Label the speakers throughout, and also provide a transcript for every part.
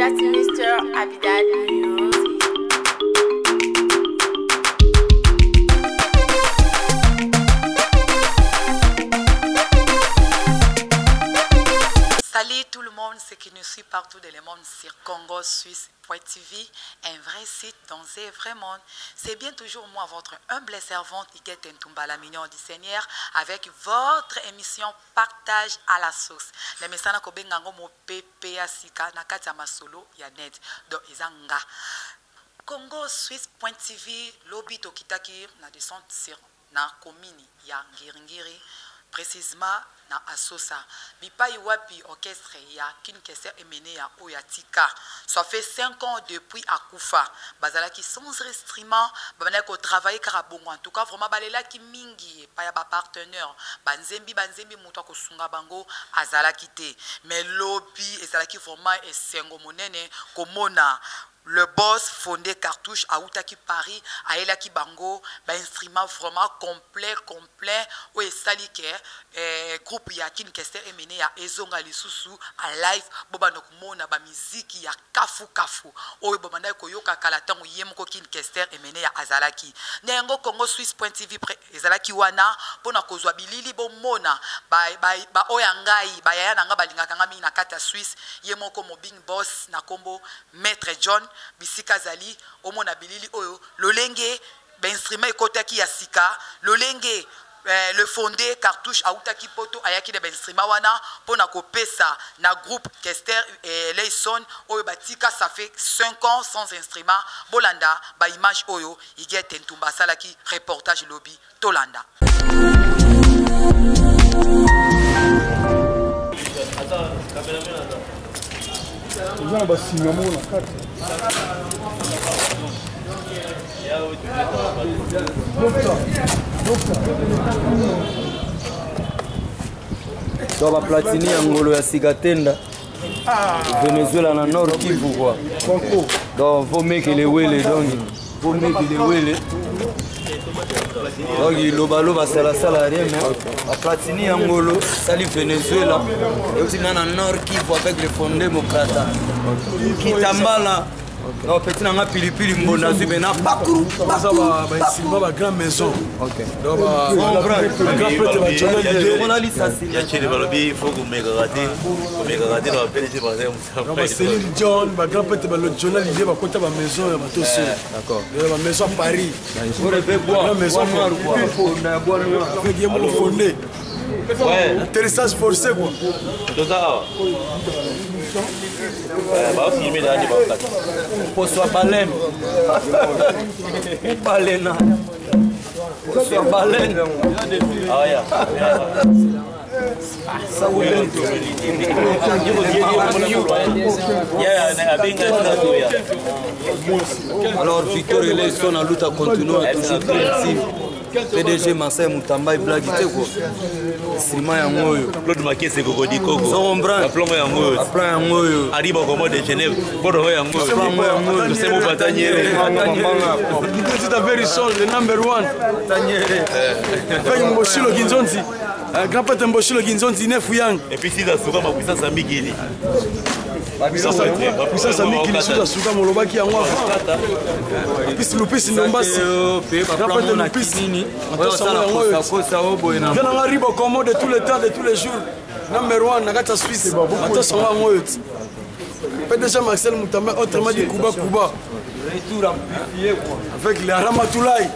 Speaker 1: That's Mr. Abidad Music.
Speaker 2: Salut tout le monde, ceux qui nous suivent partout dans le monde sur CongoSuisse.tv, un vrai site dans un vrai monde. C'est bien toujours moi, votre humble servante, Iguette Ntumbala Mignon du Seigneur, avec votre émission Partage à la sauce. Les messages que bengango mo pepe asika nakati ya masolo ya net do ezanga. CongoSuisse.tv lobby tokitaki na descente sur na commune ya Ngiringiri. Précisément na Asosa bipai wapi orchestre ya Kinkester Emene ya Oyatika. Ça fait 5 ans depuis Akufa bazalaki sans instrument babana ko travailler karabongo. En tout cas vraiment balela ki mingi pa ya ba partenaire banzembi muto ko sunga bango azalaki te mais lobby ezalaki vraiment esengo monene komona le boss fondé Cartouche à Outaki Paris, à Elaki Bango, un instrument vraiment complet, où est salike, groupe Yakin Kester Emene ya Ezonga Lisusu, à live, bobanok mona, ba musique ya kafu, où est bobanda koyoka kalatan ou yemko kin Kester Emene ya Azalaki. Nengo CongoSuisse.tv Azalaki wana, pona kozwa bilili bo mona, ba oyangai, ba yaya nga balinga kangami na kata Suisse, yemoko mobing boss na kombo Maître John. Bisika zali omona bilili oyo lolenge ba instrument ekotaki ya sika lolenge le fondé Cartouche autaki poto ayaki de ba instrument wana pona kopesa na groupe Kester Leison oyo batika ça fait 5 ans sans instrument bolanda ba image oyo Iguette Ntumba salaki reportage lobby tolanda.
Speaker 3: Eza basinga mo na kati.
Speaker 4: So ba platini ya ngolo ya Sigatenda Venezuela na Nord Kivu quoi. Donc faut mettre les wele donc faut mettre les wele. Donc il loba sala rien mais la platini ya ngolo sali Venezuela et aussi na Nord Kivu avec le Front démocrate. Kitambala non, petit nanga pilipili mbona zibena bakuru
Speaker 3: ba grande maison.
Speaker 4: OK.
Speaker 3: Donc grand prêtre ba chonel
Speaker 4: on a licencié.
Speaker 5: Ya chele balobi il faut que megarader la PNG par exemple.
Speaker 3: ba Céline John ba grand prêtre ba le journal il ba kota ba maison ya bato so.
Speaker 4: D'accord.
Speaker 3: Ba maison à Paris.
Speaker 4: On rêve boire.
Speaker 3: La maison
Speaker 4: noire quoi. On a boire noir.
Speaker 3: Avec yemo fondé.
Speaker 5: Ouais.
Speaker 3: Atterrissage forcé quoi.
Speaker 5: Tout ça. Bah aussi mais là il va
Speaker 4: Pour soi baleine. Baleine. Pour soi baleine.
Speaker 5: Ah ya.
Speaker 4: Ça vous est. Alors Victor Eleison a lutte continue à toujours créative. PDG Masai Mutamba blague te ko. Sima ya ngoyo.
Speaker 5: Claude Makese kokodi koko.
Speaker 4: Sombran.
Speaker 5: Aplongo ya ngoyo.
Speaker 4: Aplan ya ngoyo.
Speaker 5: Arriba comme de Genève. Bodo ya ngoyo. C'est mon batagnere.
Speaker 3: This is the very song, the number 1.
Speaker 4: Tanyere.
Speaker 3: Avec Mboshilo Ginzonzi. Grand prêtre Mboshilo Ginzonzi nefu yang.
Speaker 5: Et puis si ça souvent ma puissance à Migili.
Speaker 3: Puissance à Migili suda suka molobaki yango. Puis Lupis Ndombasi. Grand prêtre Lupis. Viens en arrive au Congo de tous les temps, de tous les jours. Number 1, Nagata Suisse. Attention à moi. PDG Marcel Moutamba, autrement dit Kuba.
Speaker 4: Retour amplifié quoi.
Speaker 3: Avec les Ramatoulaye.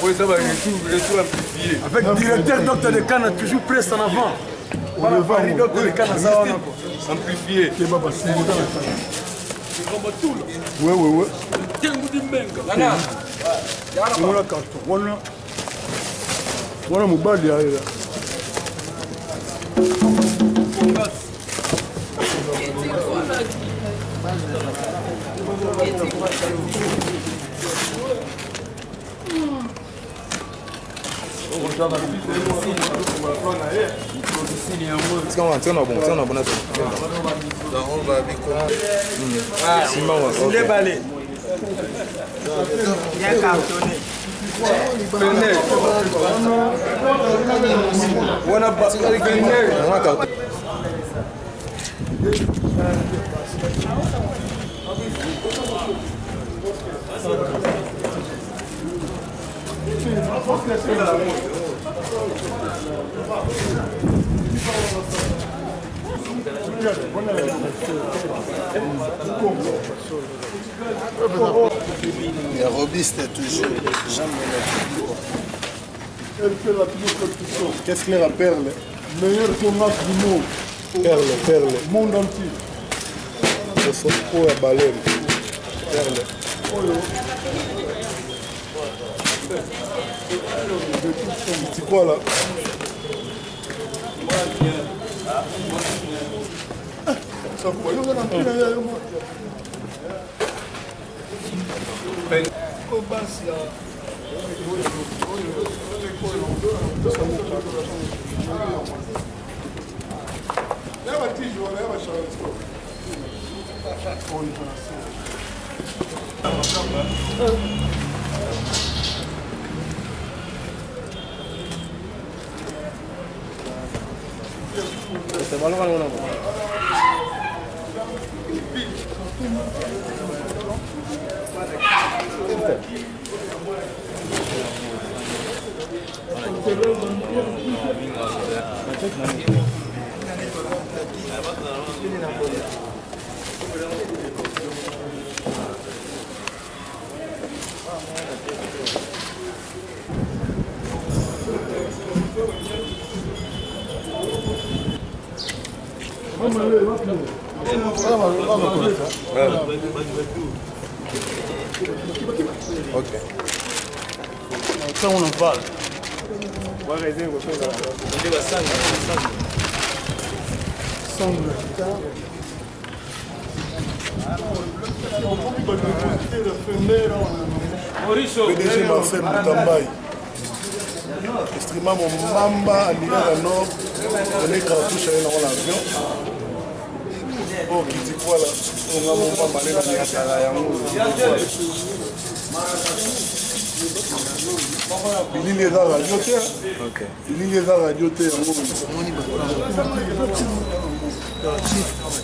Speaker 4: Oui, ça va, retour amplifié.
Speaker 3: Avec le directeur Docteur de Cana, toujours presse en avant. On le voit, Docteur de Cana, ça va.
Speaker 4: Amplifié.
Speaker 3: Ouais. Voilà mon bal là.
Speaker 4: Tiens, on bon.
Speaker 5: On va
Speaker 4: Simon,
Speaker 3: Bien cartonné.
Speaker 6: Les robistes toujours, jamais.
Speaker 7: Elle fait la plus compétition. Qu'est-ce qu'elle a Perle? Meilleur tournage du monde. Perle. Monde entier. C'est ça, pour la baleine. Perle. C'est quoi là? Ça quoi? Yo, ok.
Speaker 3: Ça, on en parle.
Speaker 7: PDG Marcel Moutambaï. Extrêmement mon mamba à l'hiver nord. On est cartouche à l'avion. Oh, qui dit quoi là? On a mon mamba à l'avion. Il est dans la radio. Il est dans la radio.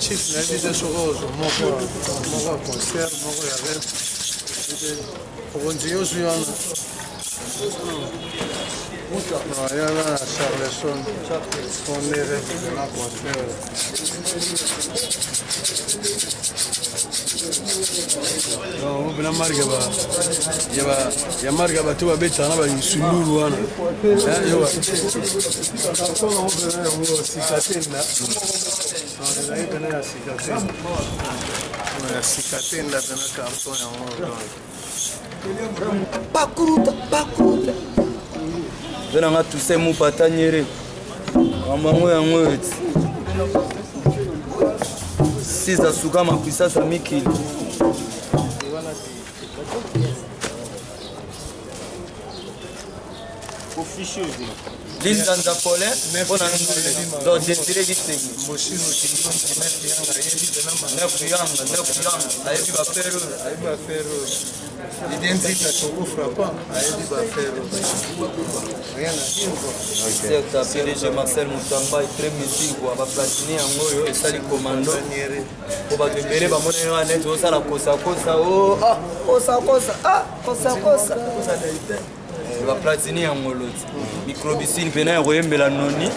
Speaker 3: Chief, la vie de Soros, mon concert, mon rêve. Pour un dieu, je suis en. Il y a là, Charleson, on est resté dans la concert. Non, on a marqué, il y a marqué, tu vas bêter, on a une sunduru.
Speaker 4: Pakuruta. Venanga tuse mupata nyere. Amango yango eti. Siza suka mapuissance mikili. L'île d'Anzapolé, on a dans des directions. PDG Marcel Moutambaï, très musique, on va platiner en moyo et ça les commando. On va te payer, on va net, on va la cosa, on va platiner en moyo. Microbicine pena royembe la noni.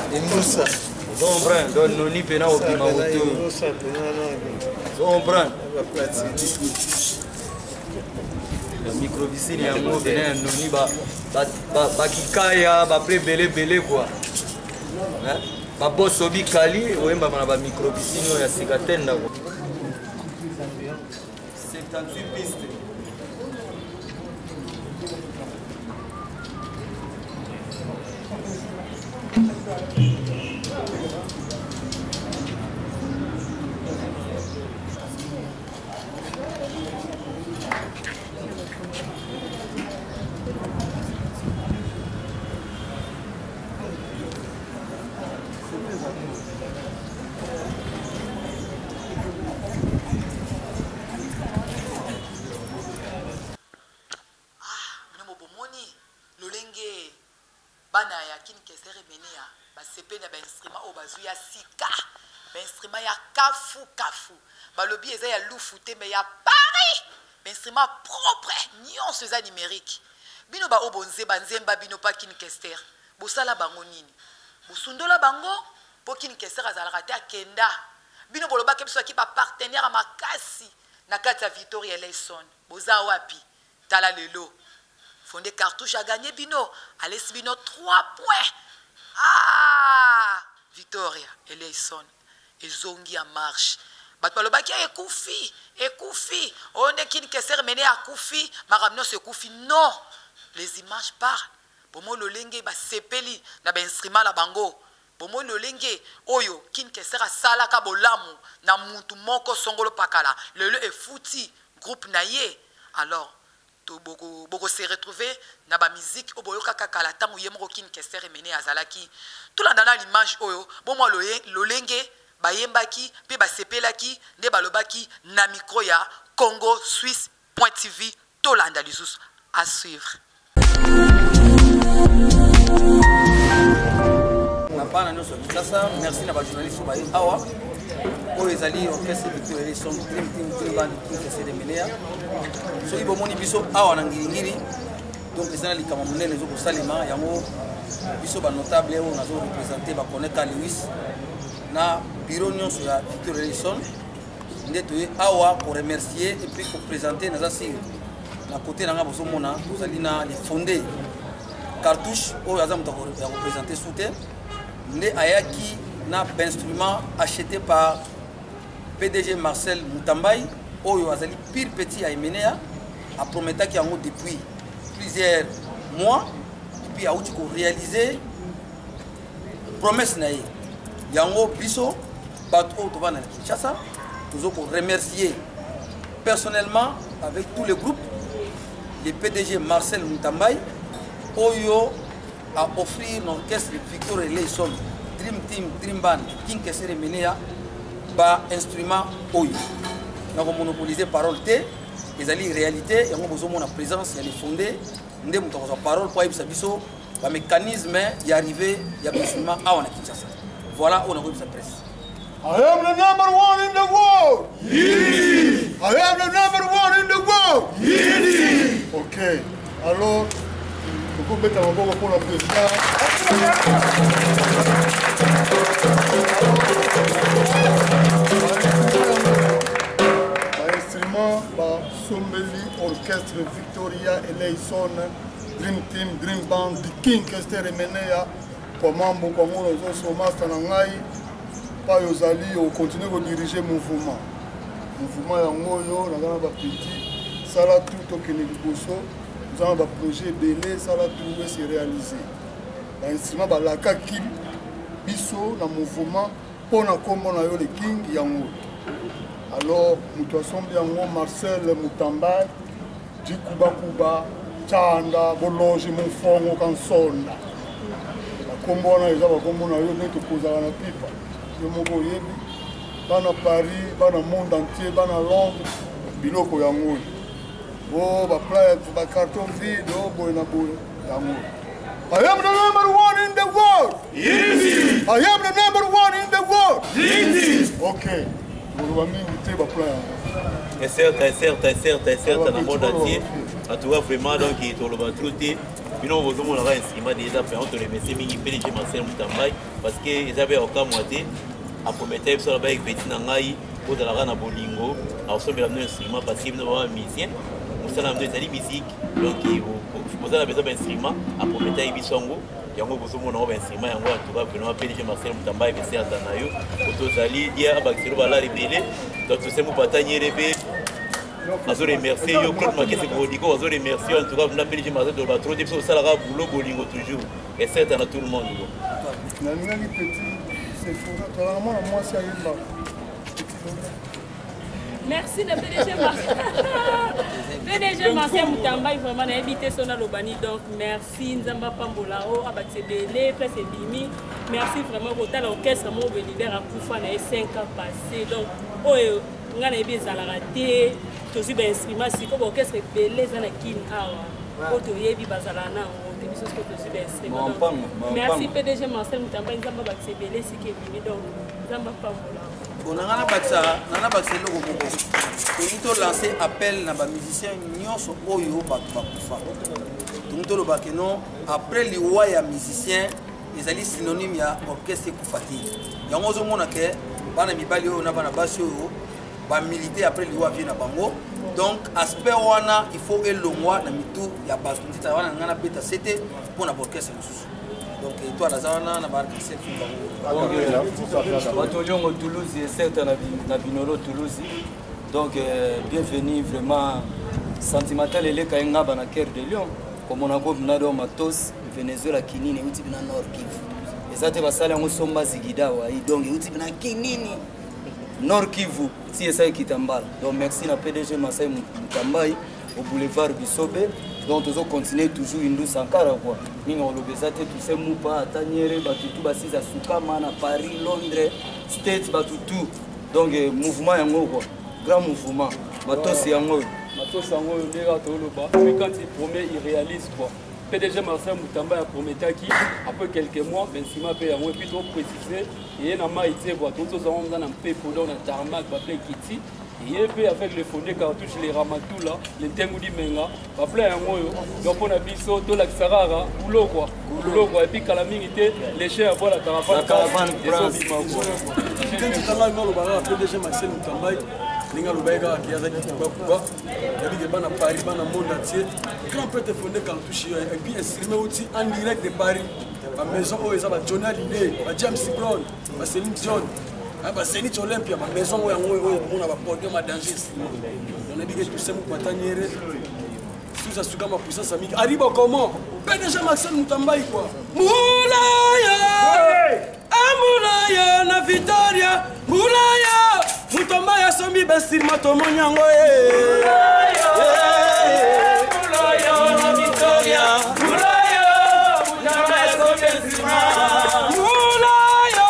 Speaker 4: On prend, donc noni pena au pima auto. On prend. Microbicine yango pena noni ba kikaya ba belé quoi. Hein? Ba bosso bikali oyemba na ba microbicine ya sikatenda quoi. 78 pistes.
Speaker 2: lolenge bana ya kin kesere menea ba sepe na ba instrument o bazu ya sika ba instrument ya kafu balobi eza ya lufu te mais ya Paris ba instrument propre nyonso eza numérique bino ba obonze banzemba bino pa kin kester bosala bango nini bosundola bango po kin kester azalaka te akenda bino boloba ke biso ki ba partenaire makasi na kati ya Victoria Eleison boza wapi tala lelo Fondé Cartouche a gagné bino allez bino 3 points Victoria Eleison ezongi en marche bato balobaki ekufi onde kin keser mené à kufi maramno se kufi non les images parlent bomo lolenge ba sepeli na ba instrument la bango bomo lolenge oyo kin keser sala ka bolamu na muntu moko songolo pakala lelo e fouti groupe naye alors to boko se retrouver na ba musique oboyoka kakala tango yemoko kin keser mené azalaki tout la dans l'image oyo bomo lolenge bayembaki pe basepelaki nde balobaki na micro ya Congo Suisse.tv tolanda lisusu à suivre.
Speaker 4: Napana nyonso sasa merci na ba journaliste ba awa oyo ezali orchestre Victoria Eleison Dream Team band qui de menea so ibo moni biso awa na ngingiri donc ezana likama munene zo kosalema yango biso ba notable oyo nazo représenter ba Koneka Lewis na bureau nyonso ya Victoria Eleison nde toye awa pour remercier et puis pour présenter naza si na côté nanga bozo mona tozali na les fondés Cartouche oyo aza muto ya représenter soute nde ayaki na instrument acheté par PDG Marcel Mutambay oyo azali pire petit à Emenea a prometaki yango depuis plusieurs mois et puis a outi ko réaliser promesse na ye yango biso bato to bana Kinshasa nous ko remercier personnellement avec tous les groupes le PDG Marcel Mutambay oyo a offrir l'orchestre Victoria Eleison Dream Team Dream Band King Kesere Menea ba instrument oyo na ko monopoliser parole te ezali réalité yango bozo mona présence ya les fondés nde muto ko parole pour yebisa biso ba mécanisme y arriver ya instrument awa na Kinshasa voilà on a eu sa presse.
Speaker 7: I am the #1 in the world. Yidi. I am the #1 in the world. Yidi. OK. Alors on peut mettre un bon pour le président. L'instrument par Sombeli Orchestre Victoria Eleison Dream Team Dream Band de King Kester Menea comment beaucoup de gens sont master nangai pas yozali au continuer à diriger mouvement yango yo na ba petit sala tout au Keneliboso nous avons un projet belé ça va trouver se réaliser l'instrument ba la kaki biso na mouvement pour na kombo na yo le king yango alors muto asombi yango Marcel Mutambay Jikuba Chanda bolonge mon fongo kan sonda kombo na eza ba kombo na yo neto kozala na pipa yo moko yebi bana Paris bana monde entier bana Londres biloko yango oh ba play ba carton vide oh boy na boy yango I am the #1 in the world. Easy. I am the #1 in the world. Easy. OK. Vous va m'inviter ba play.
Speaker 5: Et certes dans le monde entier. En tout cas vraiment donc il est le batrouté. Bino bozo mona ka instrument déjà fait on te remercie mingi PDG Marcel Mutambay parce que ils avaient aucun moitié à promettre sur la avec petit nangai pour de la rana bolingo à ressemble à un instrument parce qu'il nous va musicien nous ça nous c'est musique donc il vous avez besoin d'instrument à promettre ibisongo yango bozo mona ba instrument yango en tout cas vraiment PDG Marcel Mutambay que c'est atanayo otozali dia bakiro bala rebele donc c'est mon bataille rebe azo remercier yo Claude Makese Bodiko azo remercier en tout cas na PDG Marcel de batro depuis au sala boulot bolingo toujours et c'est à tout le monde
Speaker 7: na ngi petit c'est fou toi moi c'est yimba
Speaker 8: merci le PDG Marcel Mutambay vraiment na habité son alobani donc merci Nzamba Pambolao abatsebele presse bimi merci vraiment pour l'orchestre mo belibère à Koufa na 5 ans passé donc oyo ngana ebi ezalaka te tozi ba instrument siko ba orchestre belé za na kin awa oto yebi bazala na on te biso ce que tu suis instrument. Merci PDG Marcel Mutamba nzamba bakisebele sikebimi donc nzamba pambola.
Speaker 4: Bon nana bakisa loko moko. Toni lancer appel na ba musiciens nyonso oyo bakufa. Toni lo bakeno après liwa ya musicien ezali synonyme ya orchestre kufati. Yango zo mona ke bana mibali oyo na bana basi oyo ba militer après liwa vient na bango. Donc aspect wana il faut elongwa na mitu ya bato ndita wana ngana beta c'était pour na orchestre mususu. Donc toi la zana na ba orchestre
Speaker 9: bato Lyon Toulouse et certes na Binolo Toulouse. Donc bienvenue vraiment sentimental et les kainga bana cœur de Lyon comme on a go binado matos Venezuela kinini uti bina Nord Kivu. Ezate basala ngo somba zigida wa donc uti bina kinini Nord Kivu, si ça Kitambala. Donc merci à PDG Masai Mutambai au boulevard Bisobe. Donc nous continuer toujours Indou Sankara quoi. Nous on le bezate tout ces moupa Taniere batutu basi za Sukama na Paris, Londres, States batutu. Donc mouvement yango quoi. Grand mouvement. Matos yango.
Speaker 10: Matos yango ndeka toloba. Mais quand il promet il réalise quoi. PDG Marcel Mutamba a promis après quelques mois, ben si ma paye a moins plutôt précisé, et il a maïté, quoi, tout ça, on a un peu pour dans un tarmac, appelé Kitty, et il peut avec les fondés cartouches, les ramatou là, les tengoudi menga, appelé un mot, donc on a biso, tout l'axarara, boulot quoi, et puis quand la minité, les chiens avoir la caravane, et ça, bima quoi.
Speaker 3: PDG Marcel Mutamba. Ninga lubega kiazaki kuba yabi bana Paris bana monde entier grand peut fondé quand touché et puis streamer aussi en direct de Paris la maison où ça va Johnny Hallyday ba James Brown ba Céline Dion ba Zenith Olympia ma maison où on a ba podium à danger on a dit que tout ça pour Taniere tout ça suka ma puissance amique arrive comment PDG Marcel Mutamba quoi Moulaya Amulaya na Victoria Moulaya Mutomba ya sombi besir matomo nyango Mulaya na Victoria Mulaya Mutomba ya sombi besir Mulaya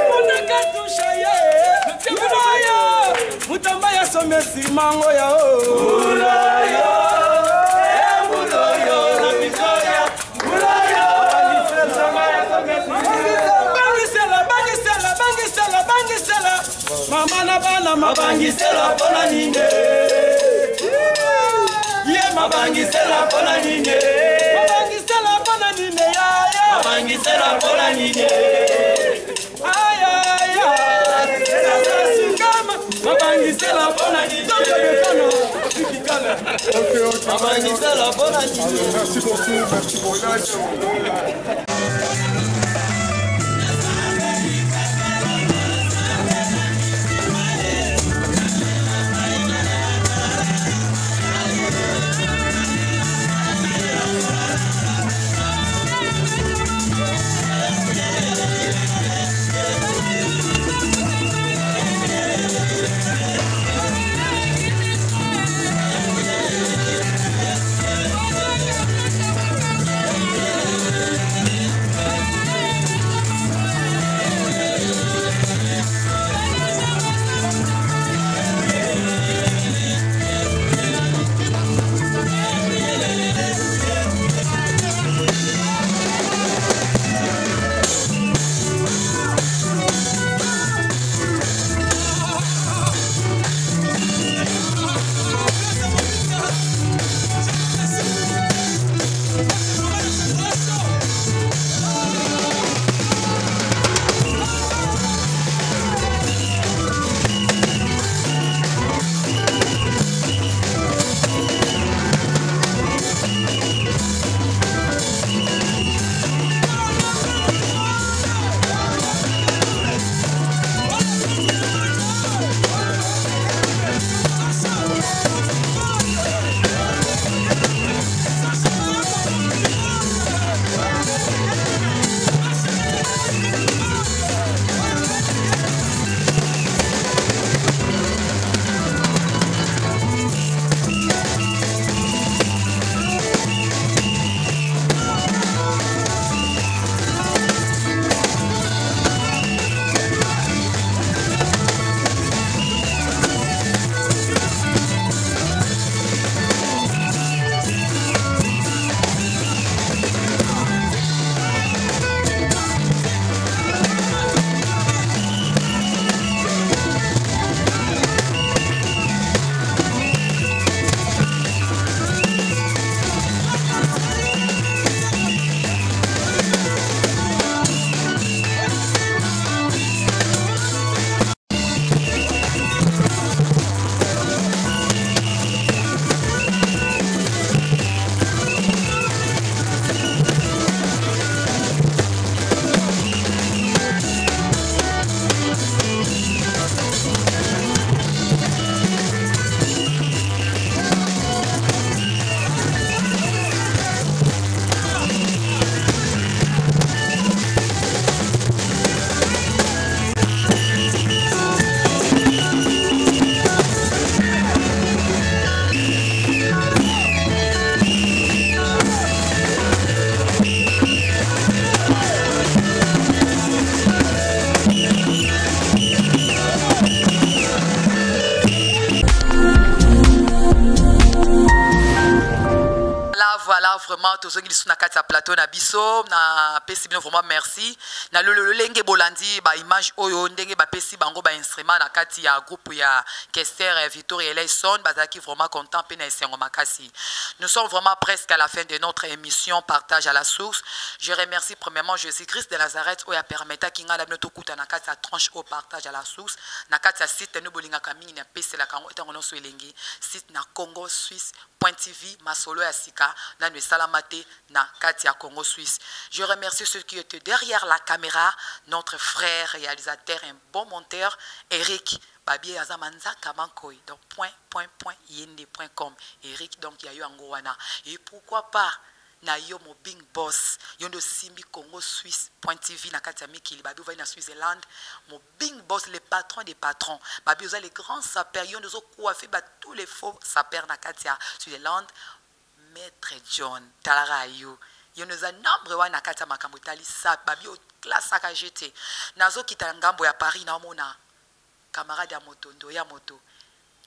Speaker 3: Munakatusha ye Mulaya Mutomba ya sombi besir mango ya Mulaya Mulaya na Victoria Mulaya Bangisela Mama na bana mabangisela pona ninde Ye mabangisela pona ninde Mabangisela pona ninde ya Mabangisela pona ninde Aya Mabangisela pona ninde Mabangisela pona ninde
Speaker 7: Merci beaucoup.
Speaker 2: voilà vraiment tous ceux qui sont na kati ya plateau na biso na pesi bino vraiment merci na lolenge bolandi ba image oyo ndenge ba pesi bango ba instrument na kati ya groupe ya Kester Victoria Eleison bazaki vraiment content pe na esengo makasi. Nous sommes vraiment presque à la fin de notre émission Partage à la source. Je remercie premièrement Jésus-Christ de Nazareth oyo permetta kinga na bino kuta na kati ya tranche au Partage à la source na kati ya site no bolinga kamini na pesi la kango etango no so elengi site na Congo Suisse .tv masolo ya sika na ne salamate na kati ya Congo Suisse. Je remercie ceux qui étaient derrière la caméra, notre frère réalisateur un bon monteur Eric Babi Azamanza Kamankoi donc .yende.com Eric donc ya yo angowana et pourquoi pas na yo mo big boss yondo simbi Congo Suisse .tv na kati ya mikili babi va na Switzerland mo big boss le patron des patrons babi oza les grands sapeurs yondo zo coiffer ba tous les faux sapeurs na kati ya Switzerland Maître John talara yo yondo za nombre wa na kati ya makambo tali sa babi o classe aka jeté nazo kita ngambo ya Paris na mona camarade ya motondo ya moto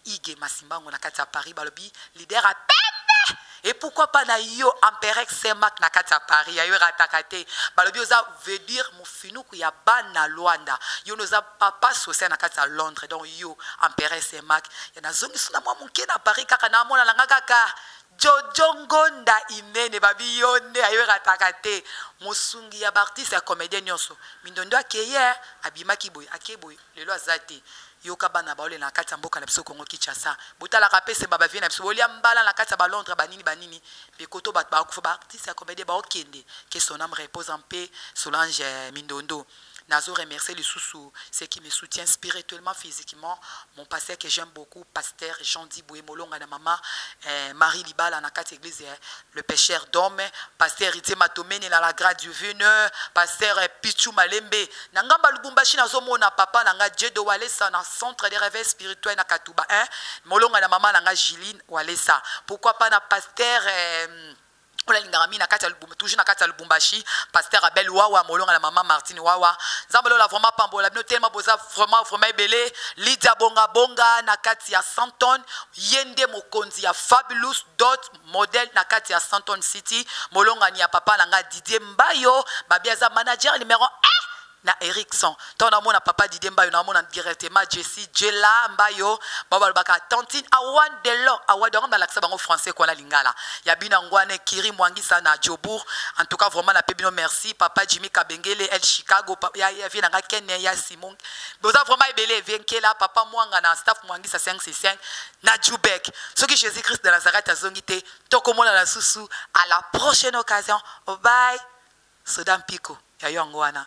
Speaker 2: Ige Masimbango na kati ya Paris balobi leader a pepe. Et pourquoi pas na yo Amperex Semak na kati ya Paris ya yo ratakate balobi oza veut dire mo finuku ya bana Luanda yo noza papa social na kati ya Londres donc yo Amperex Semak ya na zongi suna mwa munke na Paris kaka na mona langa kaka Jojo Ngonda Imene babi yo nde ayo ratakate mosungi ya artiste ya comédien nyonso mindondo akeye abimaki boy akeboy lelo azate yoka bana baole na kati ya mboka na biso Congo Kinshasa botala kapese baba vie na biso bolia mbala na kati ya ba Londres banini bekoto bat ba kufa ba artiste ya comédie ba okende que son âme repose en paix Solange Mindondo. Nazo remercier les sous ceux qui me soutiennent spirituellement, physiquement. Mon pasteur que j'aime beaucoup, pasteur Jean-Di Boué-Molonga, maman Marie Libala, na kati église, le pécheur d'homme, pasteur Ité Matomene, la grade du vin, pasteur Pichou Malembe, Nangamba Lubumbashi, Nazomo, na papa, Nanga Djedo Walesa, na centre des réveils spirituels, na Katouba, Molonga, na maman, Nanga Jiline Walesa. Pourquoi pas na pasteur toujours na kati ya Lubumbashi pasteur Abel Wawa molonga na maman Martine Wawa nzambelo la vraiment pambola bino tellement boza vraiment ebele Lydia bonga na kati ya Santon yende mokonzi ya Fabulous dot model na kati ya Santon City molonga ni ya papa nanga Didier Mbayo babiaza manager numéro 1 na Erickson tona mona papa Didier Mbayo na mona directement Jessie Jela Mbayo baba baka tantine awan delo awan donc dans l'accent bango français quoi la lingala ya bina ngwane Kiri Mwangisa na Jobour en tout cas vraiment na pebino merci papa Jimmy Kabengele El Chicago ya vient na Kenya ya Simon boza vraiment ebele venkela papa Mwanga na staff Mwangisa 565 na Jubek ce qui Jésus Christ de Nazareth azongite tokomona na susu à la prochaine occasion bye Sodam Pico ya yo ngwana